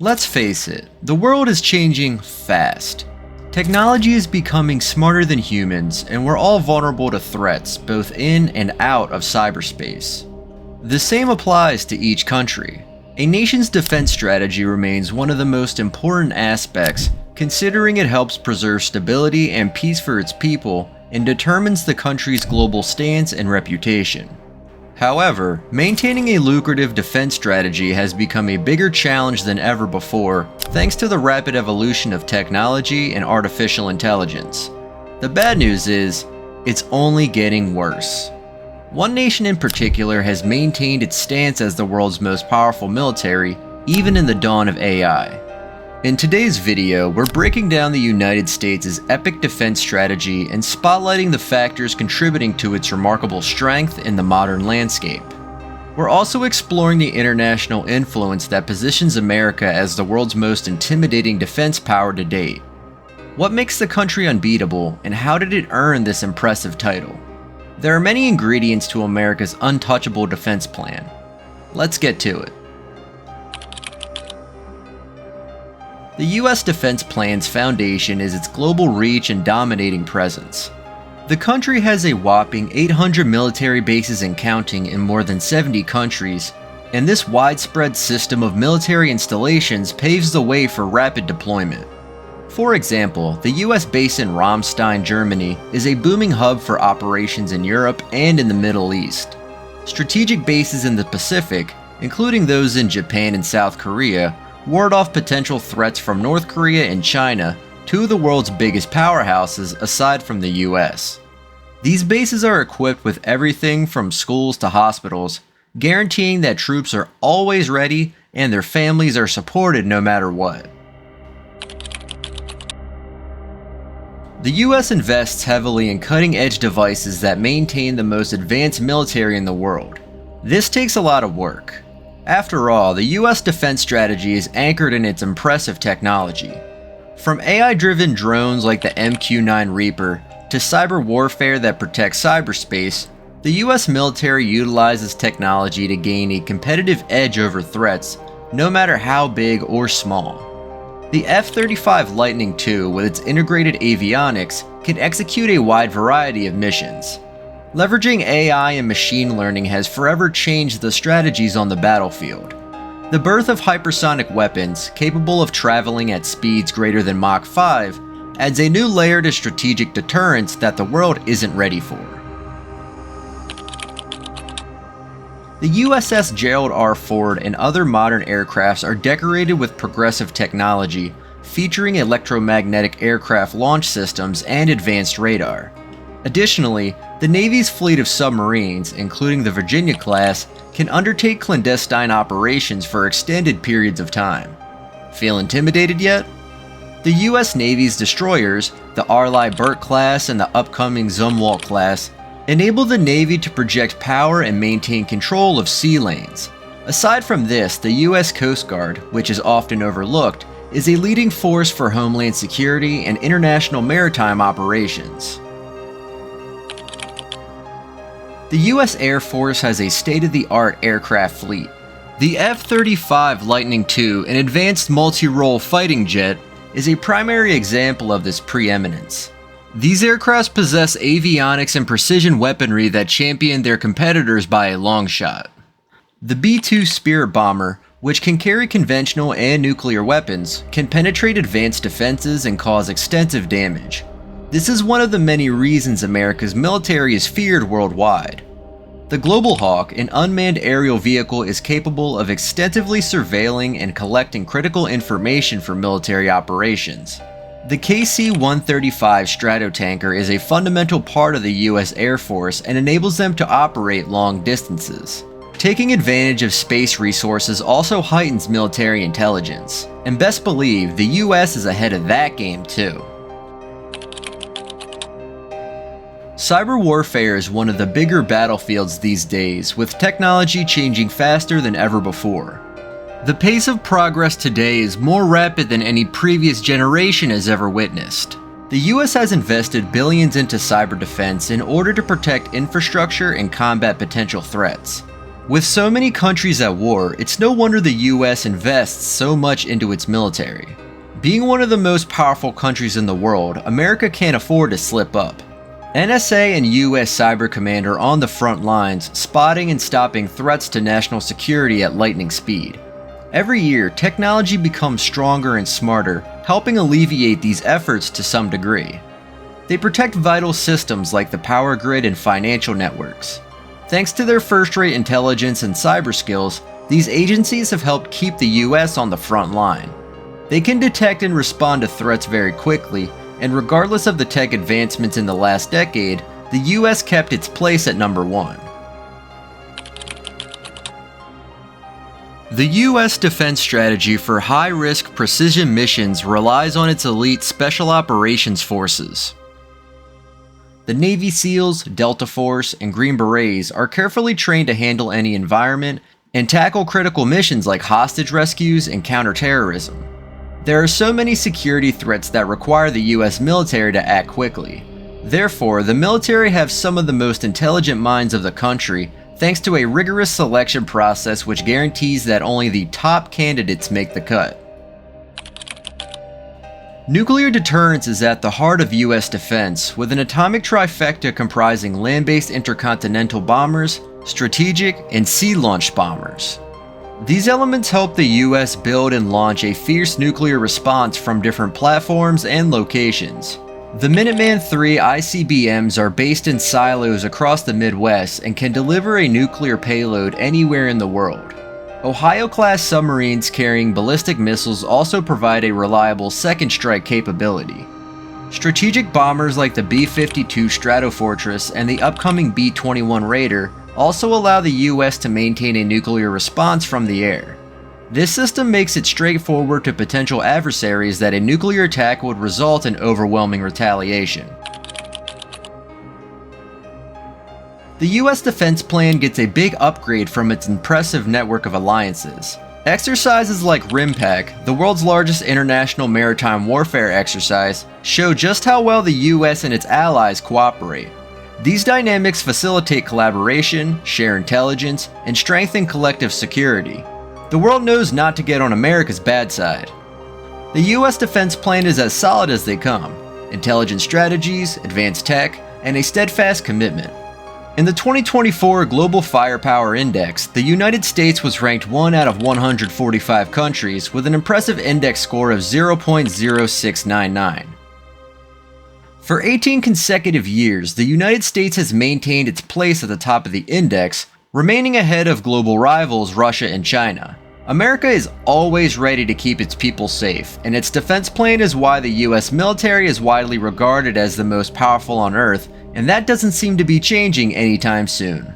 Let's face it, the world is changing fast. Technology is becoming smarter than humans, and we're all vulnerable to threats both in and out of cyberspace. The same applies to each country. A nation's defense strategy remains one of the most important aspects, considering it helps preserve stability and peace for its people and determines the country's global stance and reputation. However, maintaining a lucrative defense strategy has become a bigger challenge than ever before, thanks to the rapid evolution of technology and artificial intelligence. The bad news is, it's only getting worse. One nation in particular has maintained its stance as the world's most powerful military, even in the dawn of AI. In today's video, we're breaking down the United States' epic defense strategy and spotlighting the factors contributing to its remarkable strength in the modern landscape. We're also exploring the international influence that positions America as the world's most intimidating defense power to date. What makes the country unbeatable, and how did it earn this impressive title? There are many ingredients to America's untouchable defense plan. Let's get to it. The US defense plan's foundation is its global reach and dominating presence. The country has a whopping 800 military bases and counting in more than 70 countries, and this widespread system of military installations paves the way for rapid deployment. For example, the US base in Ramstein, Germany is a booming hub for operations in Europe and in the Middle East. Strategic bases in the Pacific, including those in Japan and South Korea, ward off potential threats from North Korea and China, two of the world's biggest powerhouses aside from the US. These bases are equipped with everything from schools to hospitals, guaranteeing that troops are always ready and their families are supported no matter what. The US invests heavily in cutting-edge devices that maintain the most advanced military in the world. This takes a lot of work. After all, the US defense strategy is anchored in its impressive technology. From AI-driven drones like the MQ-9 Reaper to cyber warfare that protects cyberspace, the US military utilizes technology to gain a competitive edge over threats, no matter how big or small. The F-35 Lightning II, with its integrated avionics, can execute a wide variety of missions. Leveraging AI and machine learning has forever changed the strategies on the battlefield. The birth of hypersonic weapons, capable of traveling at speeds greater than Mach 5, adds a new layer to strategic deterrence that the world isn't ready for. The USS Gerald R. Ford and other modern aircrafts are decorated with progressive technology, featuring electromagnetic aircraft launch systems and advanced radar. Additionally, the Navy's fleet of submarines, including the Virginia class, can undertake clandestine operations for extended periods of time. Feel intimidated yet? The US Navy's destroyers, the Arleigh Burke class and the upcoming Zumwalt class, enable the Navy to project power and maintain control of sea lanes. Aside from this, the US Coast Guard, which is often overlooked, is a leading force for homeland security and international maritime operations. The US Air Force has a state-of-the-art aircraft fleet. The F-35 Lightning II, an advanced multi-role fighting jet, is a primary example of this preeminence. These aircrafts possess avionics and precision weaponry that champion their competitors by a long shot. The B-2 Spirit bomber, which can carry conventional and nuclear weapons, can penetrate advanced defenses and cause extensive damage. This is one of the many reasons America's military is feared worldwide. The Global Hawk, an unmanned aerial vehicle, is capable of extensively surveilling and collecting critical information for military operations. The KC-135 Stratotanker is a fundamental part of the US Air Force and enables them to operate long distances. Taking advantage of space resources also heightens military intelligence, and best believe the US is ahead of that game too. Cyber warfare is one of the bigger battlefields these days, with technology changing faster than ever before. The pace of progress today is more rapid than any previous generation has ever witnessed. The US has invested billions into cyber defense in order to protect infrastructure and combat potential threats. With so many countries at war, it's no wonder the US invests so much into its military. Being one of the most powerful countries in the world, America can't afford to slip up. NSA and US Cyber Command are on the front lines, spotting and stopping threats to national security at lightning speed. Every year, technology becomes stronger and smarter, helping alleviate these efforts to some degree. They protect vital systems like the power grid and financial networks. Thanks to their first-rate intelligence and cyber skills, these agencies have helped keep the US on the front line. They can detect and respond to threats very quickly, and regardless of the tech advancements in the last decade, the US kept its place at number 1. The US defense strategy for high-risk precision missions relies on its elite Special Operations Forces. The Navy SEALs, Delta Force, and Green Berets are carefully trained to handle any environment and tackle critical missions like hostage rescues and counterterrorism. There are so many security threats that require the US military to act quickly. Therefore, the military have some of the most intelligent minds of the country, thanks to a rigorous selection process which guarantees that only the top candidates make the cut. Nuclear deterrence is at the heart of US defense, with an atomic trifecta comprising land-based intercontinental bombers, strategic, and sea-launched bombers. These elements help the US build and launch a fierce nuclear response from different platforms and locations. The Minuteman III ICBMs are based in silos across the Midwest and can deliver a nuclear payload anywhere in the world. Ohio-class submarines carrying ballistic missiles also provide a reliable second strike capability. Strategic bombers like the B-52 Stratofortress and the upcoming B-21 Raider also allow the US to maintain a nuclear response from the air. This system makes it straightforward to potential adversaries that a nuclear attack would result in overwhelming retaliation. The US defense plan gets a big upgrade from its impressive network of alliances. Exercises like RIMPAC, the world's largest international maritime warfare exercise, show just how well the US and its allies cooperate. These dynamics facilitate collaboration, share intelligence, and strengthen collective security. The world knows not to get on America's bad side. The US defense plan is as solid as they come: intelligent strategies, advanced tech, and a steadfast commitment. In the 2024 Global Firepower Index, the United States was ranked 1 out of 145 countries with an impressive index score of 0.0699. For 18 consecutive years, the United States has maintained its place at the top of the index, remaining ahead of global rivals Russia and China. America is always ready to keep its people safe, and its defense plan is why the US military is widely regarded as the most powerful on Earth, and that doesn't seem to be changing anytime soon.